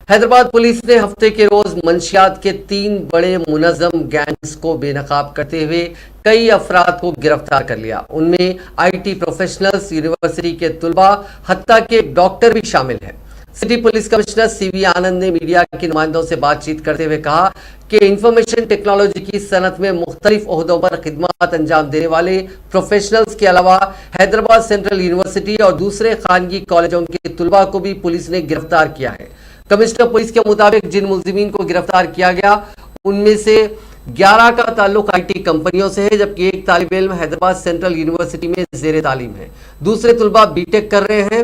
Hyderabad police ने हफ्ते के रोज मंशियात के 3 बड़े मुनज़्ज़म गैंग्स को बेनकाब करते हुए कई अफराद को गिरफ्तार कर लिया। उनमें आईटी प्रोफेशनल्स, यूनिवर्सिटी के तुलबा, हत्ता के डॉक्टर भी शामिल हैं। सिटी पुलिस कमिश्नर सीवी आनंद ने मीडिया के नुमाइंदों से बातचीत करते हुए कहा कि इंफॉर्मेशन टेक्नोलॉजी की सनत में मुख्तलिफ ओहदों पर खिदमत अंजाम देने वाले प्रोफेशनल्स के अलावा हैदराबाद सेंट्रल यूनिवर्सिटी और दूसरे खानगी कॉलेजों के तुलबा को भी पुलिस ने गिरफ्तार किया है। कमिश्नर पुलिस के मुताबिक जिन मुल्जिमीन को गिरफ्तार किया गया उनमें से 11 का ताल्लुक आईटी कंपनियों से है, जबकि एक तालिब इल्म हैदराबाद सेंट्रल यूनिवर्सिटी में जेर तालीम है। दूसरे तुलबा बीटेक कर रहे हैं।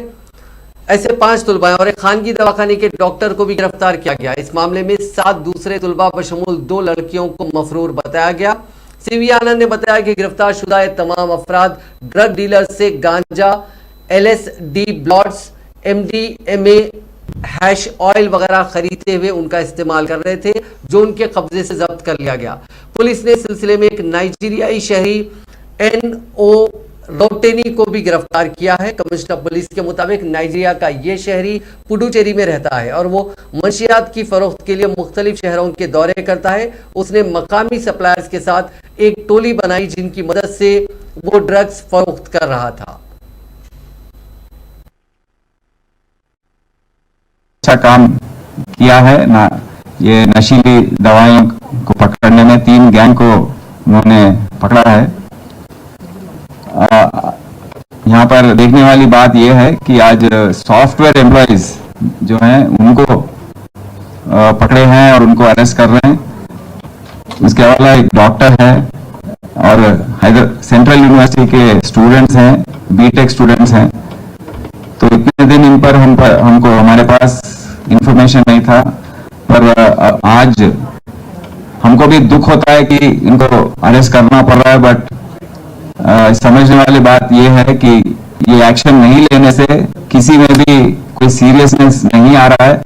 ऐसे 5 तुलबा और एक खानगी दवाखाने के डॉक्टर को भी गिरफ्तार किया गया। इस मामले में 7 दूसरे तुलबा बशमूल 2 लड़कियों को मफरूर बताया गया। सीवी आनंद ने बताया कि गिरफ्तार शुदा तमाम अफराद ड्रग डीलर से गांजा, LSD blots, MDMA, hash oil वगैरह खरीदते हुए उनका इस्तेमाल कर रहे थे, जो उनके कब्जे से जब्त कर लिया गया। पुलिस ने इस सिलसिले में एक नाइजीरियाई शहरी NO रोटेनी को भी गिरफ्तार किया है। कमिश्नर पुलिस के मुताबिक नाइजीरिया का ये शहरी पुडुचेरी में रहता है और वो मंशियात की फरोख्त के लिए मुख्तलिफ शहरों के दौरे करता है। उसने मकामी सप्लायर्स के साथ एक टोली बनाई जिनकी मदद से वो ड्रग्स फरोख्त कर रहा था। अच्छा काम किया है ना। ये नशीली दवाइयों को पकड़ने में 3 गैंग को उन्होंने पकड़ा है। यहाँ पर देखने वाली बात यह है कि आज सॉफ्टवेयर एम्प्लॉयज जो हैं उनको पकड़े हैं और उनको अरेस्ट कर रहे हैं। इसके अलावा एक डॉक्टर है और सेंट्रल यूनिवर्सिटी के स्टूडेंट्स हैं, बीटेक स्टूडेंट्स हैं। तो इतने दिन इन पर हमको हमारे पास इंफॉर्मेशन नहीं था, पर आज हमको भी दुख होता है कि इनको अरेस्ट करना पड़ रहा है। बट समझने वाली बात यह है कि ये एक्शन नहीं लेने से किसी में भी कोई सीरियसनेस नहीं आ रहा है।